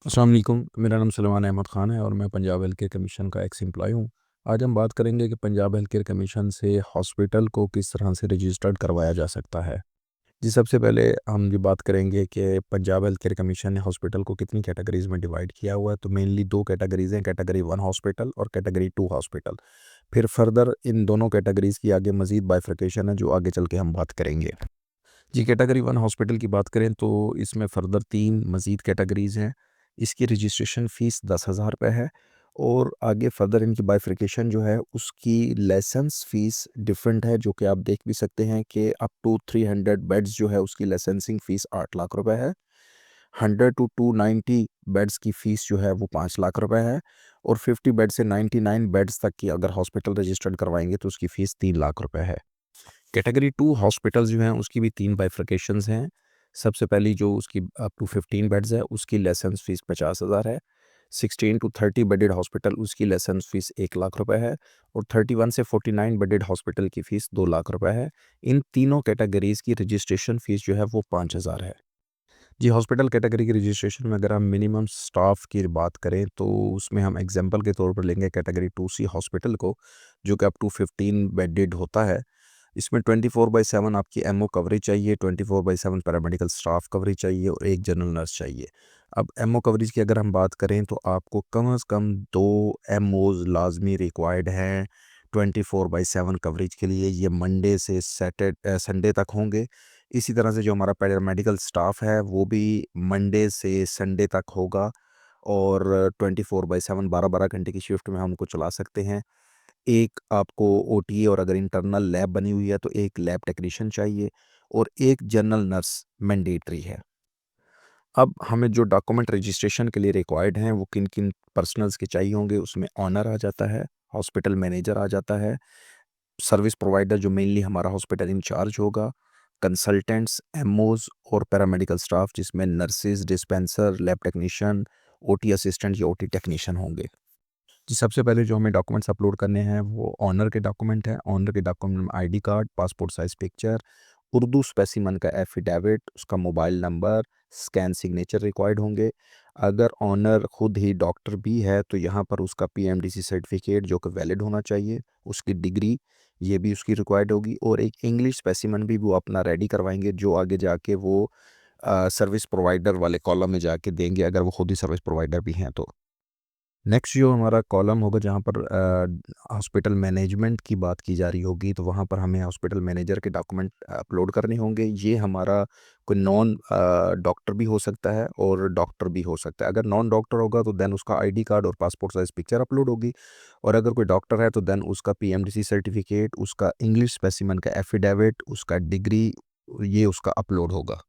अस्सलाम वालेकुम। मेरा नाम सलमान अहमद ख़ान है और मैं पंजाब हेल्थ केयर कमीशन का एक्स एम्प्लॉय हूँ। आज हम बात करेंगे कि पंजाब हेल्थ केयर कमीशन से हॉस्पिटल को किस तरह से रजिस्टर्ड करवाया जा सकता है। जी, सबसे पहले हम ये बात करेंगे कि पंजाब हेल्थ केयर कमीशन ने हॉस्पिटल को कितनी कैटेगरीज़ में डिवाइड किया हुआ है। तो मेनली 2 कैटेगरीज़ हैं, कैटेगरी 1 हॉस्पिटल और कैटेगरी 2 हॉस्पिटल। फिर फर्दर इन दोनों कैटेगरीज़ की आगे मज़ीद बाइफरकेशन है जो आगे चल के हम बात करेंगे। जी, कैटेगरी 1 हॉस्पिटल की बात करें तो इसमें फ़र्दर 3 मज़ीद कैटेगरीज़ हैं। इसकी रजिस्ट्रेशन फ़ीस ₹10,000 है और आगे फ़र्दर इनकी बाइफरकेशन जो है उसकी लाइसेंस फ़ीस डिफरेंट है, जो कि आप देख भी सकते हैं कि अप टू 300 बेड्स जो है उसकी लाइसेंसिंग फ़ीस ₹8 लाख है। 100 टू 290 बेड्स की फ़ीस जो है वो ₹5 लाख है और 50 बेड से 99 बेड्स तक की अगर हॉस्पिटल रजिस्टर्ड करवाएँगे तो उसकी फ़ीस ₹3 लाख है। कैटेगरी 2 हॉस्पिटल्स जो हैं उसकी भी 3 बाइफरकेशंस हैं। सबसे पहली जो उसकी अप टू 15 बेड्स है उसकी लाइसेंस फ़ीस 50,000 है। 16 टू 30 बेडेड हॉस्पिटल उसकी लाइसेंस फ़ीस ₹1 लाख है और 31 से 49 बेडेड हॉस्पिटल की फ़ीस ₹2 लाख है। इन तीनों कैटेगरीज़ की रजिस्ट्रेशन फ़ीस जो है वो 5,000 है। जी, हॉस्पिटल कैटेगरी की रजिस्ट्रेशन में अगर हम मिनिमम स्टाफ की बात करें तो उसमें हम एग्जांपल के तौर पर लेंगे कैटेगरी 2C हॉस्पिटल को, जो कि अप टू 15 बेडेड होता है। इसमें 24/7 आपकी एमओ कवरेज चाहिए, 24/7 पैरामेडिकल स्टाफ कवरेज चाहिए और 1 जनरल नर्स चाहिए। अब एमओ कवरेज की अगर हम बात करें तो आपको कम से कम 2 एमओज़ लाज़मी रिक्वायर्ड हैं 24/7 कवरेज के लिए। ये मंडे से संडे तक होंगे। इसी तरह से जो हमारा पैरामेडिकल स्टाफ है वो भी मंडे से संडे तक होगा और 24/7 12-12 घंटे की शिफ्ट में हम उनको चला सकते हैं। एक आपको ओटी और अगर इंटरनल लैब बनी हुई है तो एक लैब टेक्नीशियन चाहिए और एक जनरल नर्स मैंडेटरी है। अब हमें जो डॉक्यूमेंट रजिस्ट्रेशन के लिए रिक्वायर्ड हैं वो किन-किन पर्सनल्स के चाहिए होंगे, उसमें ऑनर आ जाता है, हॉस्पिटल मैनेजर आ जाता है, सर्विस प्रोवाइडर जो मेनली हमारा हॉस्पिटल इंचार्ज होगा, कंसल्टेंट्स, एमओज़ और पैरामेडिकल स्टाफ जिसमें nurses, dispenser, lab technician, OT assistant या ओटी टेक्नीशियन होंगे। जी, सबसे पहले जो हमें डॉक्यूमेंट्स अपलोड करने हैं वो ऑनर के डॉक्यूमेंट हैं। ऑनर के डॉक्यूमेंट में ID card, passport size picture, Urdu specimen का एफ़िडेविट, उसका mobile number, scan signature required होंगे। अगर ऑनर खुद ही डॉक्टर भी है तो यहाँ पर उसका पीएमडीसी सर्टिफ़िकेट जो कि वैलिड होना चाहिए, उसकी डिग्री ये भी उसकी रिक्वायर्ड होगी और एक इंग्लिश स्पेसिमेन भी वो अपना रेडी करवाएँगे जो आगे जाके वो सर्विस प्रोवाइडर वाले कॉलम में जाके देंगे अगर वो खुद ही सर्विस प्रोवाइडर भी हैं तो। नेक्स्ट जो हमारा कॉलम होगा जहाँ पर हॉस्पिटल मैनेजमेंट की बात की जा रही होगी तो वहाँ पर हमें हॉस्पिटल मैनेजर के डॉक्यूमेंट अपलोड करने होंगे। ये हमारा कोई नॉन डॉक्टर भी हो सकता है और डॉक्टर भी हो सकता है। अगर नॉन डॉक्टर होगा तो देन उसका आईडी कार्ड और पासपोर्ट साइज़ पिक्चर अपलोड होगी और अगर कोई डॉक्टर है तो देन उसका पीएमडीसी सर्टिफिकेट, उसका इंग्लिश स्पेसिमेन का एफिडेविट, उसका डिग्री ये उसका अपलोड होगा।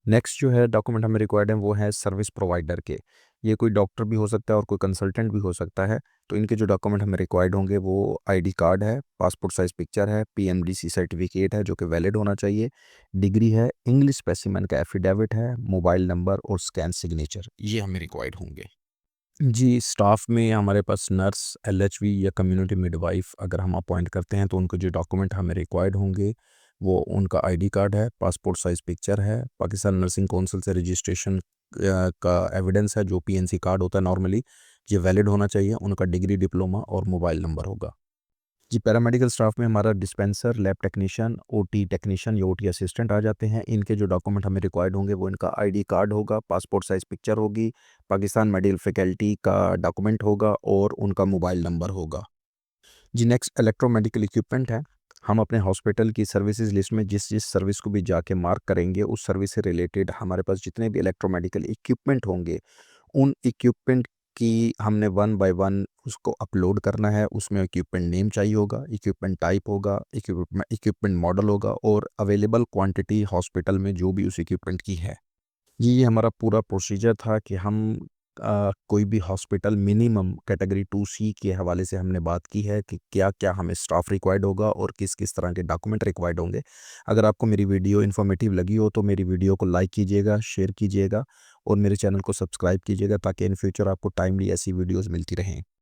नेक्स्ट जो है डॉक्यूमेंट हमें रिक्वायर्ड है वो है सर्विस प्रोवाइडर के। ये कोई डॉक्टर भी हो सकता है और कोई कंसल्टेंट भी हो सकता है। तो इनके जो डॉक्यूमेंट हमें रिक्वायर्ड होंगे वो आईडी कार्ड है, पासपोर्ट साइज़ पिक्चर है, पीएमडीसी सर्टिफिकेट है जो कि वैलिड होना चाहिए, डिग्री है, इंग्लिश स्पेसिमेन का एफिडेविट है, मोबाइल नंबर और स्कैन सिग्नेचर ये हमें रिक्वायर्ड होंगे। जी, स्टाफ में हमारे पास नर्स, एलएचवी या कम्युनिटी मिडवाइफ़ अगर हम अपॉइंट करते हैं तो उनको जो डॉक्यूमेंट हमें रिक्वायर्ड होंगे, वो उनका आईडी कार्ड है, पासपोर्ट साइज़ पिक्चर है, पाकिस्तान नर्सिंग काउंसिल से रजिस्ट्रेशन का एविडेंस है जो पीएनसी कार्ड होता है नॉर्मली, ये वैलिड होना चाहिए, उनका डिग्री, डिप्लोमा और मोबाइल नंबर होगा। जी, पैरामेडिकल स्टाफ में हमारा dispenser, lab technician, OT technician या ओटी असिस्टेंट आ जाते हैं। इनके जो डॉक्यूमेंट हमें रिक्वायर्ड होंगे वो इनका आईडी कार्ड होगा, पासपोर्ट साइज़ पिक्चर होगी, पाकिस्तान मेडिकल फैकल्टी का डॉक्यूमेंट होगा और उनका मोबाइल नंबर होगा। जी, नेक्स्ट इलेक्ट्रोमेडिकल इक्विपमेंट है। हम अपने हॉस्पिटल की सर्विसेज़ लिस्ट में जिस-जिस सर्विस को भी जाके मार्क करेंगे, उस सर्विस से रिलेटेड हमारे पास जितने भी इलेक्ट्रोमेडिकल इक्विपमेंट होंगे, उन इक्विपमेंट की हमने वन बाय वन उसको अपलोड करना है। उसमें इक्विपमेंट नेम चाहिए होगा, इक्विपमेंट टाइप होगा, इक्विपमेंट मॉडल होगा और अवेलेबल क्वांटिटी हॉस्पिटल में जो भी उस इक्विपमेंट की है। ये हमारा पूरा प्रोसीजर था कि हम कोई भी हॉस्पिटल मिनिमम कैटेगरी 2C के हवाले से हमने बात की है कि क्या-क्या हमें स्टाफ रिक्वायर्ड होगा और किस-किस तरह के डॉक्यूमेंट रिक्वायर्ड होंगे। अगर आपको मेरी वीडियो इन्फॉर्मेटिव लगी हो तो मेरी वीडियो को लाइक कीजिएगा, शेयर कीजिएगा और मेरे चैनल को सब्सक्राइब कीजिएगा ताकि इन फ्यूचर आपको टाइमली ऐसी वीडियोज़ मिलती रहें।